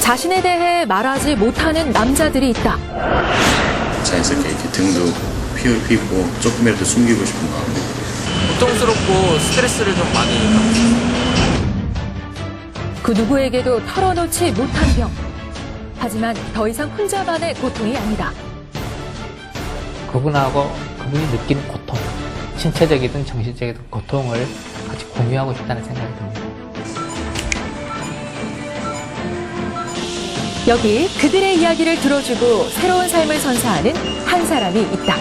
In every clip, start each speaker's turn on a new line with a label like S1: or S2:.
S1: 자신에 대해 말하지 못하는 남자들이 있다.
S2: 자연스럽게 이렇게 등도 피고 조금이라도 숨기고 싶은 마음.
S3: 고통스럽고 스트레스를 좀 많이 받았어요.
S1: 그 누구에게도 털어놓지 못한 병. 하지만 더 이상 혼자만의 고통이 아니다.
S4: 그분하고 그분이 느끼는 고통, 신체적이든 정신적이든 고통을 같이 공유하고 싶다는 생각이 듭니다.
S1: 여기 그들의 이야기를 들어주고 새로운 삶을 선사하는 한 사람이 있다.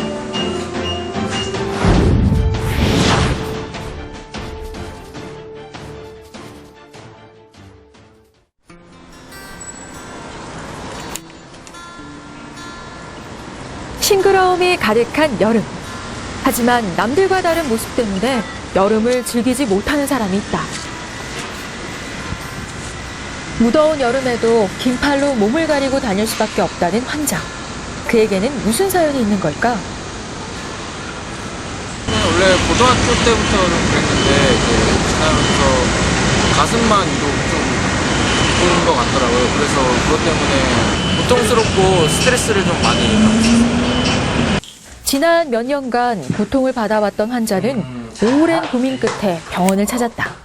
S1: 싱그러움이 가득한 여름. 하지만 남들과 다른 모습 때문에 여름을 즐기지 못하는 사람이 있다. 무더운 여름에도 긴팔로 몸을 가리고 다닐 수밖에 없다는 환자. 그에게는 무슨 사연이 있는 걸까?
S3: 원래 고등학교 때부터는 그랬는데 이제 지나면서 가슴만 유독 좀 보는 것 같더라고요. 그래서 그것 때문에 고통스럽고 스트레스를 좀 많이 받았어요.
S1: 지난 몇 년간 고통을 받아왔던 환자는 오랜 고민 끝에 병원을 찾았다.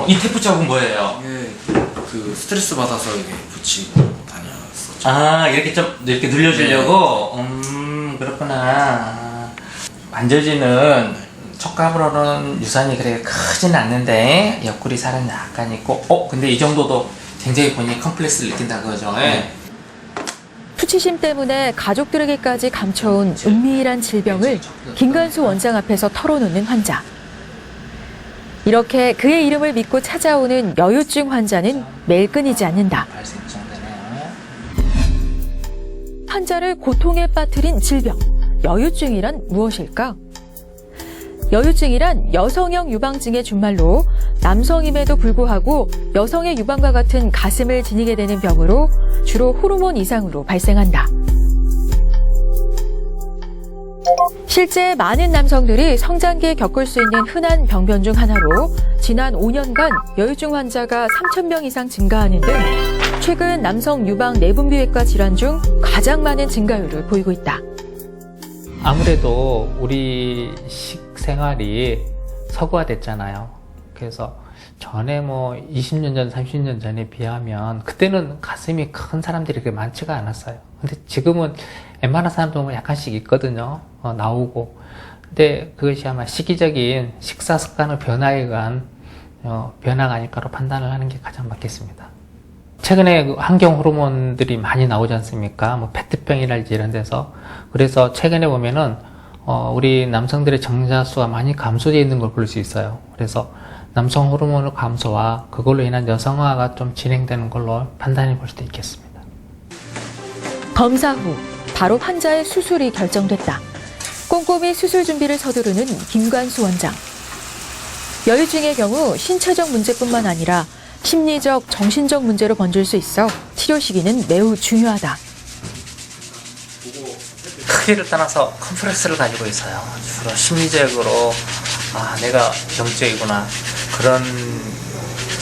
S5: 이 테이프 자국은 뭐예요?
S2: 이게 그 스트레스 받아서 이게 붙이고 다녔었죠.
S5: 아, 이렇게 좀 이렇게 늘려주려고? 그렇구나. 만져지는 촉감으로는 유산이 그렇게 크진 않는데 옆구리 살은 약간 있고, 근데 이 정도도 굉장히 본인이 컴플렉스를 느낀다 그거죠? 예.
S1: 수치심 때문에 가족들에게까지 감춰온 은밀한 질병을 김관수 원장 앞에서 털어놓는 환자. 이렇게 그의 이름을 믿고 찾아오는 여유증 환자는 매일 끊이지 않는다. 환자를 고통에 빠뜨린 질병, 여유증이란 무엇일까? 여유증이란 여성형 유방증의 준말로 남성임에도 불구하고 여성의 유방과 같은 가슴을 지니게 되는 병으로 주로 호르몬 이상으로 발생한다. 실제 많은 남성들이 성장기에 겪을 수 있는 흔한 병변 중 하나로 지난 5년간 여유증 환자가 3,000명 이상 증가하는 등 최근 남성 유방 내분비외과 질환 중 가장 많은 증가율을 보이고 있다.
S4: 아무래도 우리 식생활이 서구화됐잖아요. 그래서 전에 20년 전, 30년 전에 비하면 그때는 가슴이 큰 사람들이 그렇게 많지가 않았어요. 근데 지금은 웬만한 사람도 보면 약간씩 있거든요. 나오고. 근데 그것이 아마 시기적인 식사 습관의 변화에 의한 변화가 아닐까로 판단을 하는 게 가장 맞겠습니다. 최근에 환경 호르몬들이 많이 나오지 않습니까? 페트병이랄지 이런 데서. 그래서 최근에 보면은 우리 남성들의 정자수가 많이 감소되어 있는 걸 볼 수 있어요. 그래서 남성 호르몬의 감소와 그걸로 인한 여성화가 좀 진행되는 걸로 판단해 볼 수도 있겠습니다.
S1: 검사 후 바로 환자의 수술이 결정됐다. 꼼꼼히 수술 준비를 서두르는 김관수 원장. 여유증의 경우 신체적 문제뿐만 아니라 심리적, 정신적 문제로 번질 수 있어 치료 시기는 매우 중요하다.
S4: 크기를 떠나서 컴플렉스를 가지고 있어요. 주로 심리적으로 내가 병적이구나 그런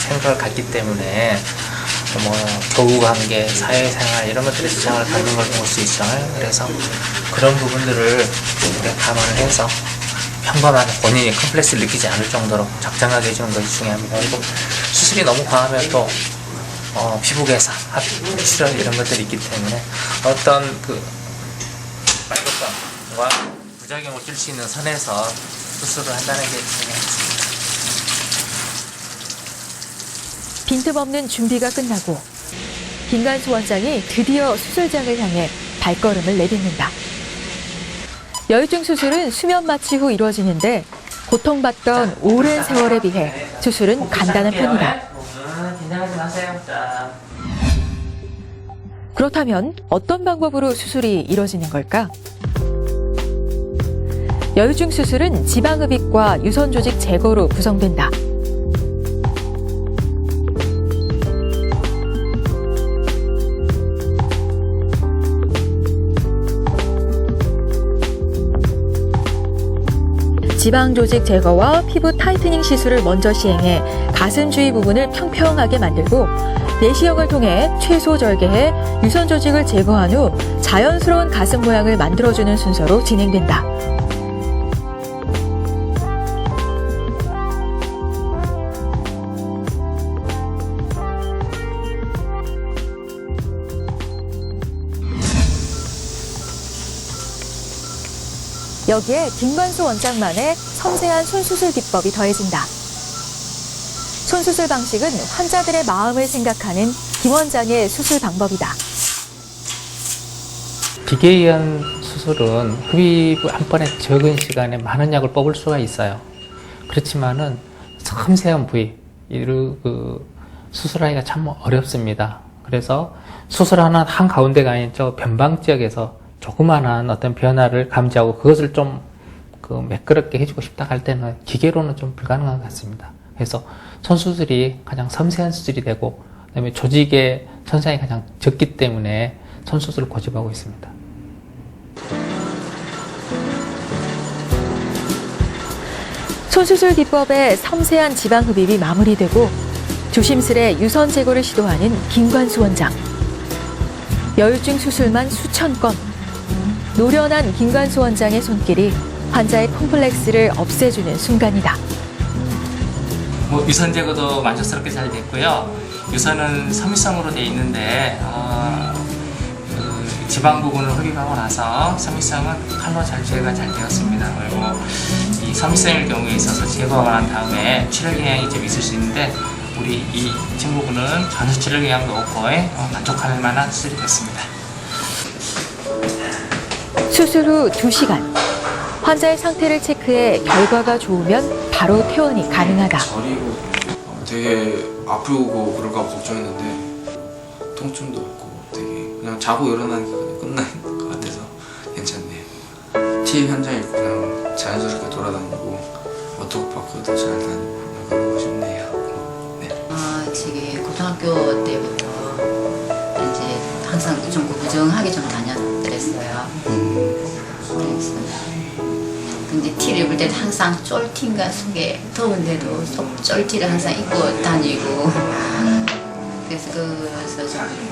S4: 생각을 갖기 때문에 교우관계, 사회생활 이런 것들에 지장을 받는 걸 볼 수 있어요. 그래서 그런 부분들을 우리가 감안을 해서 평범한 본인이 컴플렉스를 느끼지 않을 정도로 적당하게 해주는 것이 중요합니다. 그리고 수술이 너무 과하면 또 피부 괴사, 출혈 이런 것들이 있기 때문에 어떤 빨갛감과 부작용을 줄 수 있는 선에서 수술을 한다는 게 중요합니다.
S1: 빈틈없는 준비가 끝나고 김관수 원장이 드디어 수술장을 향해 발걸음을 내딛는다. 여유증 수술은 수면 마취 후 이루어지는데 고통받던 오랜 세월에 비해 수술은 간단한 편이다.
S4: 긴장하지 마세요.
S1: 그렇다면 어떤 방법으로 수술이 이루어지는 걸까? 여유증 수술은 지방흡입과 유선 조직 제거로 구성된다. 지방 조직 제거와 피부 타이트닝 시술을 먼저 시행해 가슴 주위 부분을 평평하게 만들고 내시경을 통해 최소 절개해 유선 조직을 제거한 후 자연스러운 가슴 모양을 만들어주는 순서로 진행된다. 여기에 김관수 원장만의 섬세한 손수술 기법이 더해진다. 손수술 방식은 환자들의 마음을 생각하는 김 원장의 수술 방법이다.
S4: 기계에 의한 수술은 흡입 한 번에 적은 시간에 많은 약을 뽑을 수가 있어요. 그렇지만은 섬세한 부위, 수술하기가 참 어렵습니다. 그래서 수술하는 한 가운데가 아닌 저 변방 지역에서 조그마한 어떤 변화를 감지하고 그것을 좀 매끄럽게 해주고 싶다 할 때는 기계로는 좀 불가능한 것 같습니다. 그래서 손수술이 가장 섬세한 수술이 되고, 그다음에 조직의 손상이 가장 적기 때문에 손수술을 고집하고 있습니다.
S1: 손수술 기법의 섬세한 지방 흡입이 마무리되고 조심스레 유선 제거를 시도하는 김관수 원장. 여유증 수술만 수천 건. 노련한 김관수 원장의 손길이 환자의 콤플렉스를 없애주는 순간이다.
S5: 유선 제거도 만족스럽게 잘 됐고요. 유선은 섬유성으로 되어 있는데 지방 부분을 흡입하고 나서 섬유성은 칼로 잘 제거가 잘 되었습니다. 그리고 이 섬유성일 경우에 있어서 제거가 난 다음에 출혈 경향이 좀 있을 수 있는데 우리 이 친구분은 전혀 출혈 경향도 없고 만족할 만한 수술이 됐습니다.
S1: 수술 후 2시간. 환자의 상태를 체크해 결과가 좋으면 바로 퇴원이 가능하다.
S6: 저리고 되게 아프고 그럴까 걱정했는데 통증도 없고 되게 그냥 자고 일어나니까 그냥 끝나는 것 같아서 괜찮네요. 팀 현장에 있고 그냥 자연스럽게 돌아다니고 워터파크도 잘 다니고 그냥 그러고 싶네요. 네.
S7: 지금 고등학교 때부터 이제 항상 좀 꾸준하게 좀 다녔더랬어요. 그래서 근데 티를 입을 때도 항상 쫄티인가 속에 더운데도 쫄티를 항상 입고 다니고 그래서 좀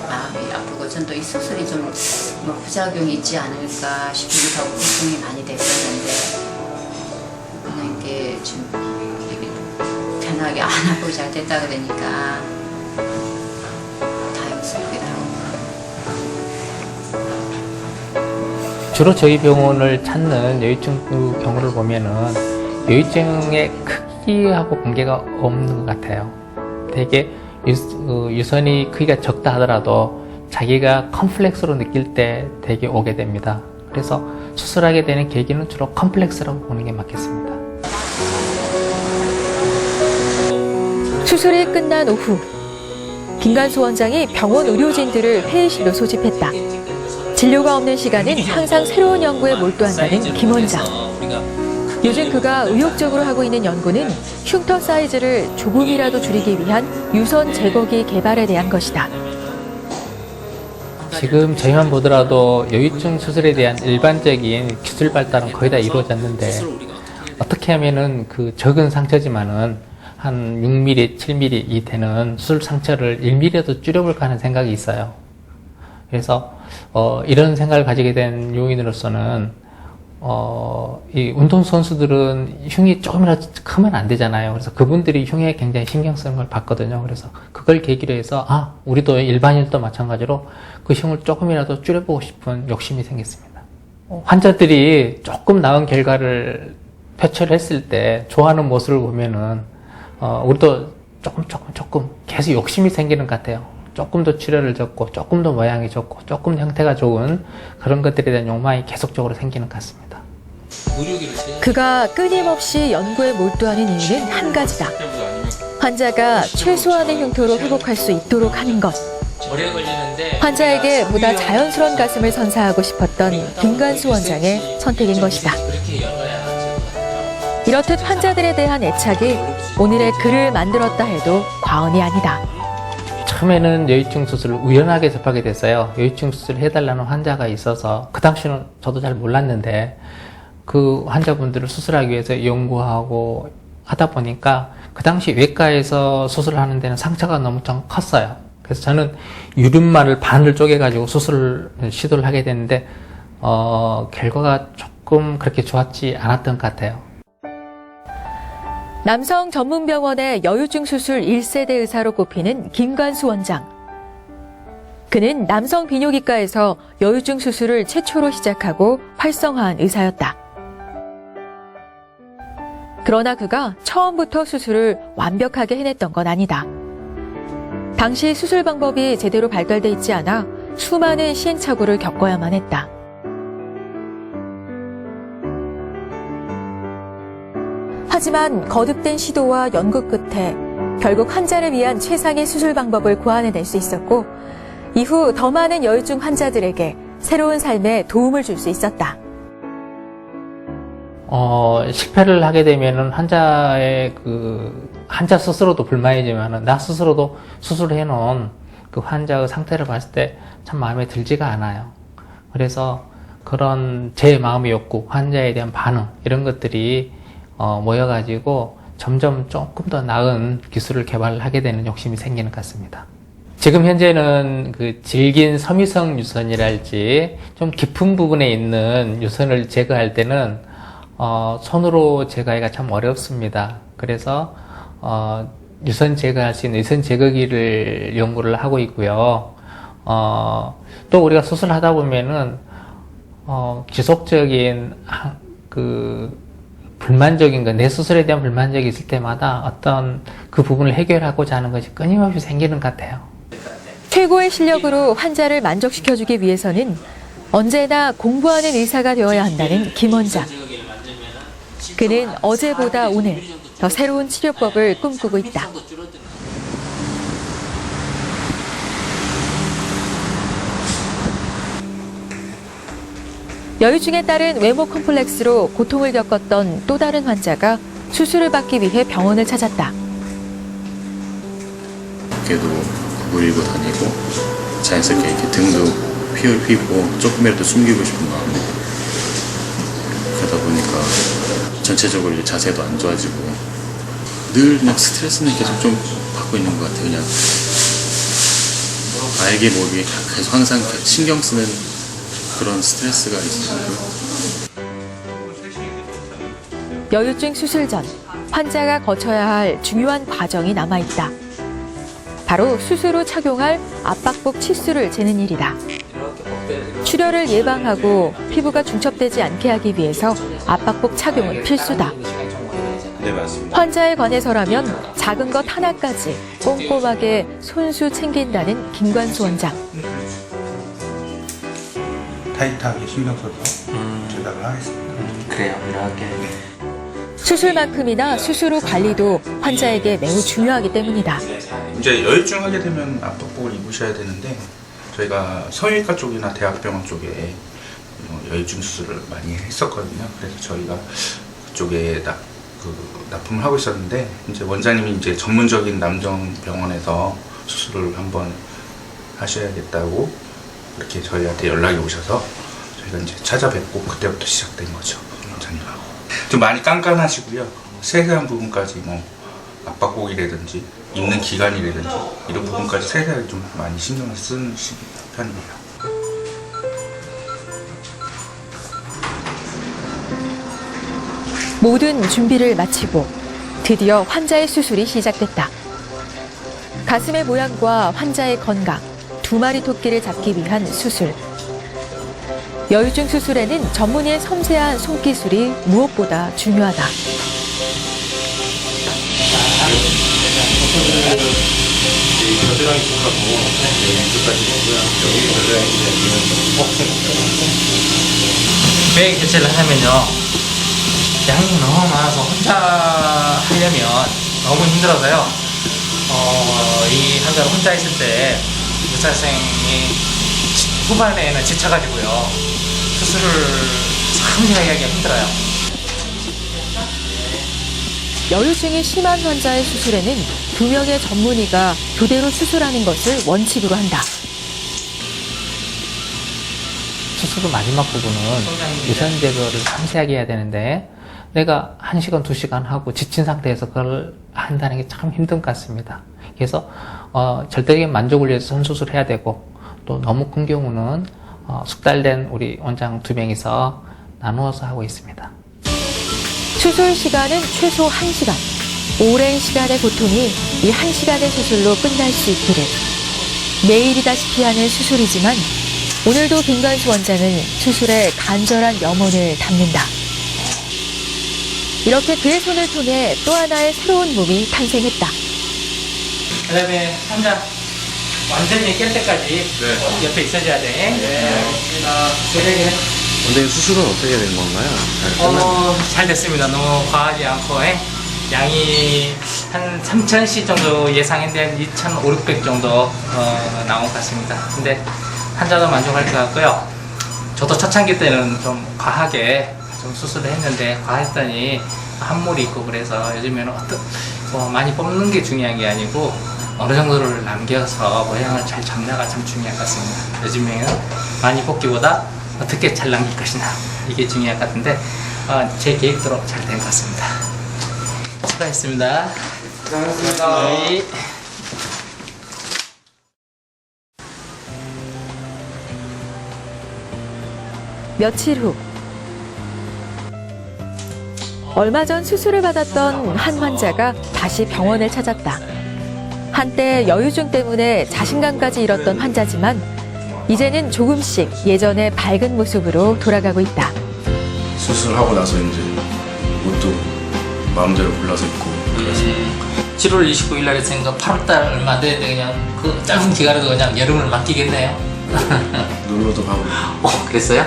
S7: 마음이 아프고 전 또 이 수술이 좀 뭐 부작용이 있지 않을까 싶기도 하고 걱정이 많이 됐었는데 그냥 이게 좀 편하게 안 하고 잘 됐다 그러니까 다행스럽기도
S4: 주로 저희 병원을 찾는 여유증 경우를 보면은 여유증의 크기하고 관계가 없는 것 같아요. 되게 유선이 크기가 적다 하더라도 자기가 컴플렉스로 느낄 때 되게 오게 됩니다. 그래서 수술하게 되는 계기는 주로 컴플렉스라고 보는 게 맞겠습니다.
S1: 수술이 끝난 오후. 김관수 원장이 병원 의료진들을 회의실로 소집했다. 진료가 없는 시간은 항상 새로운 연구에 몰두한다는 김 원장. 요즘 그가 의욕적으로 하고 있는 연구는 흉터 사이즈를 조금이라도 줄이기 위한 유선 제거기 개발에 대한 것이다.
S4: 지금 저희만 보더라도 여유증 수술에 대한 일반적인 기술 발달은 거의 다 이루어졌는데 어떻게 하면은 그 적은 상처지만은 한 6mm, 7mm 이 되는 수술 상처를 1mm라도 줄여볼까 하는 생각이 있어요. 그래서 이런 생각을 가지게 된 요인으로서는 이 운동선수들은 흉이 조금이라도 크면 안 되잖아요. 그래서 그분들이 흉에 굉장히 신경 쓰는 걸 봤거든요. 그래서 그걸 계기로 해서 우리도 일반인도 마찬가지로 그 흉을 조금이라도 줄여보고 싶은 욕심이 생겼습니다. 환자들이 조금 나은 결과를 표출했을 때 좋아하는 모습을 보면은 우리도 조금 계속 욕심이 생기는 것 같아요. 조금 더 출혈을 적고 조금 더 모양이 좋고 조금 더 형태가 좋은 그런 것들에 대한 욕망이 계속적으로 생기는 것 같습니다.
S1: 그가 끊임없이 연구에 몰두하는 이유는 한 가지다. 환자가 최소한의 흉터로 회복할 수 있도록 하는 것. 환자에게 보다 자연스러운 가슴을 선사하고 싶었던 김관수 원장의 선택인 것이다. 이렇듯 환자들에 대한 애착이 오늘의 글을 만들었다 해도 과언이 아니다.
S4: 처음에는 여유증 수술을 우연하게 접하게 됐어요. 여유증 수술을 해달라는 환자가 있어서 그 당시는 저도 잘 몰랐는데 그 환자분들을 수술하기 위해서 연구하고 하다 보니까 그 당시 외과에서 수술을 하는 데는 상처가 너무 좀 컸어요. 그래서 저는 유륜말을 반을 쪼개가지고 수술을 시도를 하게 됐는데 결과가 조금 그렇게 좋았지 않았던 것 같아요.
S1: 남성 전문병원의 여유증 수술 1세대 의사로 꼽히는 김관수 원장. 그는 남성 비뇨기과에서 여유증 수술을 최초로 시작하고 활성화한 의사였다. 그러나 그가 처음부터 수술을 완벽하게 해냈던 건 아니다. 당시 수술 방법이 제대로 발달돼 있지 않아 수많은 시행착오를 겪어야만 했다. 하지만 거듭된 시도와 연구 끝에 결국 환자를 위한 최상의 수술 방법을 고안해낼 수 있었고 이후 더 많은 여유증 환자들에게 새로운 삶에 도움을 줄 수 있었다.
S4: 실패를 하게 되면은 환자 스스로도 불만이지만은 나 스스로도 수술해 놓은 그 환자의 상태를 봤을 때 참 마음에 들지가 않아요. 그래서 그런 제 마음의 욕구, 환자에 대한 반응 이런 것들이 모여가지고 점점 조금 더 나은 기술을 개발하게 되는 욕심이 생기는 것 같습니다. 지금 현재는 그 질긴 섬유성 유선이랄지 좀 깊은 부분에 있는 유선을 제거할 때는 손으로 제거하기가 참 어렵습니다. 그래서 유선 제거할 수 있는 유선 제거기를 연구를 하고 있고요. 또 우리가 수술하다 보면은 지속적인 불만적인 거, 내 수술에 대한 불만족이 있을 때마다 어떤 그 부분을 해결하고자 하는 것이 끊임없이 생기는 것 같아요.
S1: 최고의 실력으로 환자를 만족시켜주기 위해서는 언제나 공부하는 의사가 되어야 한다는 김 원장. 그는 어제보다 오늘 더 새로운 치료법을 꿈꾸고 있다. 여유증에 따른 외모 컴플렉스로 고통을 겪었던 또 다른 환자가 수술을 받기 위해 병원을 찾았다.
S2: 어깨도 구부리고 다니고 자연스럽게 이렇게 등도 휘고 조금이라도 숨기고 싶은 마음에 그러다 보니까 전체적으로 이제 자세도 안 좋아지고 늘 그냥 스트레스는 계속 좀 받고 있는 것 같아요. 그냥 알게 모르게 계속 항상 신경 쓰는 그런 스트레스가 있어요.
S1: 여유증 수술 전 환자가 거쳐야 할 중요한 과정이 남아있다. 바로 수술 후 착용할 압박복 치수를 재는 일이다. 출혈을 예방하고 피부가 중첩되지 않게 하기 위해서 압박복 착용은 필수다.
S2: 네, 맞습니다.
S1: 환자에 관해서라면 작은 것 하나까지 꼼꼼하게 손수 챙긴다는 김관수 원장.
S8: 타이트하게 신경 써서 제작을 하겠습니다.
S5: 그래요. 이렇게.
S1: 수술만큼이나 수술 후 관리도 환자에게 매우 중요하기 때문이다.
S8: 이제 여유증 하게 되면 압박복을 입으셔야 되는데 저희가 성형외과 쪽이나 대학병원 쪽에 여유증 수술을 많이 했었거든요. 그래서 저희가 그쪽에 납품을 하고 있었는데 이제 원장님이 이제 전문적인 남정병원에서 수술을 한번 하셔야겠다고 이렇게 저희한테 연락이 오셔서 저희가 이제 찾아뵙고 그때부터 시작된 거죠. 원장님하고. 좀 많이 깐깐하시고요. 세세한 부분까지 뭐 압박복이라든지 입는 기간이라든지 이런 부분까지 세세하게 좀 많이 신경을 쓰는 편입니다.
S1: 모든 준비를 마치고 드디어 환자의 수술이 시작됐다. 가슴의 모양과 환자의 건강, 두 마리 토끼를 잡기 위한 수술. 여유증 수술에는 전문의의 섬세한 손기술이 무엇보다 중요하다.
S5: 배 교체를 하면요, 양이 너무 많아서 혼자 하려면 너무 힘들어서요. 이 환자가 혼자 있을 때 의사 선생님이 후반에는 지쳐가지고요, 수술을 섬세하게 하기가 힘들어요.
S1: 여유증이 심한 환자의 수술에는 2명의 전문의가 교대로 수술하는 것을 원칙으로 한다.
S4: 수술 마지막 부분은 유선 제거를 상세하게 해야 되는데 내가 1시간, 2시간 하고 지친 상태에서 그걸 한다는 게 참 힘든 것 같습니다. 그래서 절대적인 만족을 위해서 선수술해야 되고 또 너무 큰 경우는 숙달된 우리 원장 2명이서 나누어서 하고 있습니다.
S1: 수술 시간은 최소 1시간. 오랜 시간의 고통이 이 1시간의 수술로 끝날 수 있기를. 매일이다시피 하는 수술이지만 오늘도 김관수 원장은 수술에 간절한 염원을 담는다. 이렇게 그의 손을 통해 또 하나의 새로운 몸이 탄생했다.
S5: 그 다음에 환자 완전히 깰 때까지 옆에 있어줘야 돼. 네.
S2: 원장님 수술은 어떻게 된 건가요?
S5: 잘 됐습니다. 너무 과하지 않고 양이 한 3,000씩 정도 예상했는데 2,500, 600 정도 나온 것 같습니다. 근데 환자도 만족할 것 같고요. 저도 초창기 때는 좀 과하게 좀 수술을 했는데 과했더니 함몰이 있고 그래서 요즘에는 많이 뽑는 게 중요한 게 아니고 어느 정도를 남겨서 모양을 잘 잡냐가 참 중요할 것 같습니다. 요즘에는 많이 뽑기보다 어떻게 잘 남길 것이냐 이게 중요할 것 같은데 제 계획대로 잘 된 것 같습니다. 수고하셨습니다.
S6: 고생하셨습니다.
S5: 네.
S1: 며칠 후 얼마 전 수술을 받았던 한 환자가 다시 병원을 찾았다. 한때 여유증 때문에 자신감까지 잃었던 환자지만 이제는 조금씩 예전의 밝은 모습으로 돌아가고 있다.
S2: 수술하고 나서 이제 옷도 마음대로 골라서 입고 그래서
S5: 7월 29일 날 했으니까 8월달 얼마 안 되는데 그냥 그 짧은 기간에도 그냥 여름을 맡기겠네요.
S2: 놀러도 가고
S5: 그랬어요?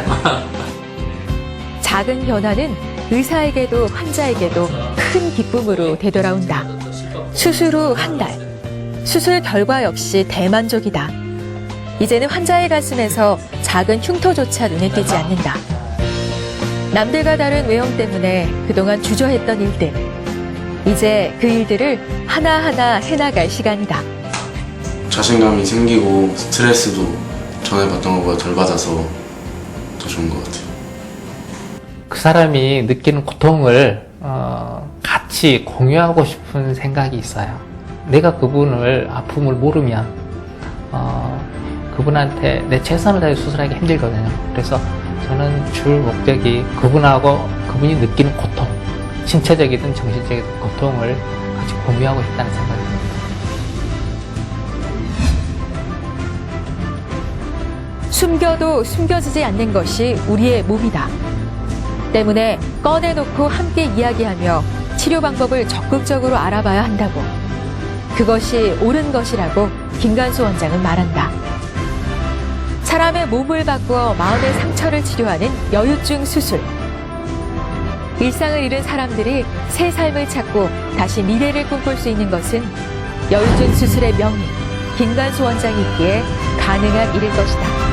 S1: 작은 변화는 의사에게도 환자에게도 큰 기쁨으로 되돌아온다. 수술 후 한 달. 수술 결과 역시 대만족이다. 이제는 환자의 가슴에서 작은 흉터조차 눈에 띄지 않는다. 남들과 다른 외형 때문에 그동안 주저했던 일들. 이제 그 일들을 하나하나 해나갈 시간이다.
S9: 자신감이 생기고 스트레스도 전에 받던 것보다 덜 받아서 더 좋은 것 같아요.
S4: 그 사람이 느끼는 고통을 같이 공유하고 싶은 생각이 있어요. 내가 그분을 아픔을 모르면 그분한테 내 최선을 다해 수술하기 힘들거든요. 그래서 저는 줄 목적이 그분하고 그분이 느끼는 고통, 신체적이든 정신적이든 고통을 같이 공유하고 싶다는 생각입니다.
S1: 숨겨도 숨겨지지 않는 것이 우리의 몸이다. 때문에 꺼내놓고 함께 이야기하며 치료 방법을 적극적으로 알아봐야 한다고. 그것이 옳은 것이라고 김관수 원장은 말한다. 사람의 몸을 바꾸어 마음의 상처를 치료하는 여유증 수술. 일상을 잃은 사람들이 새 삶을 찾고 다시 미래를 꿈꿀 수 있는 것은 여유증 수술의 명의 김관수 원장이 있기에 가능한 일일 것이다.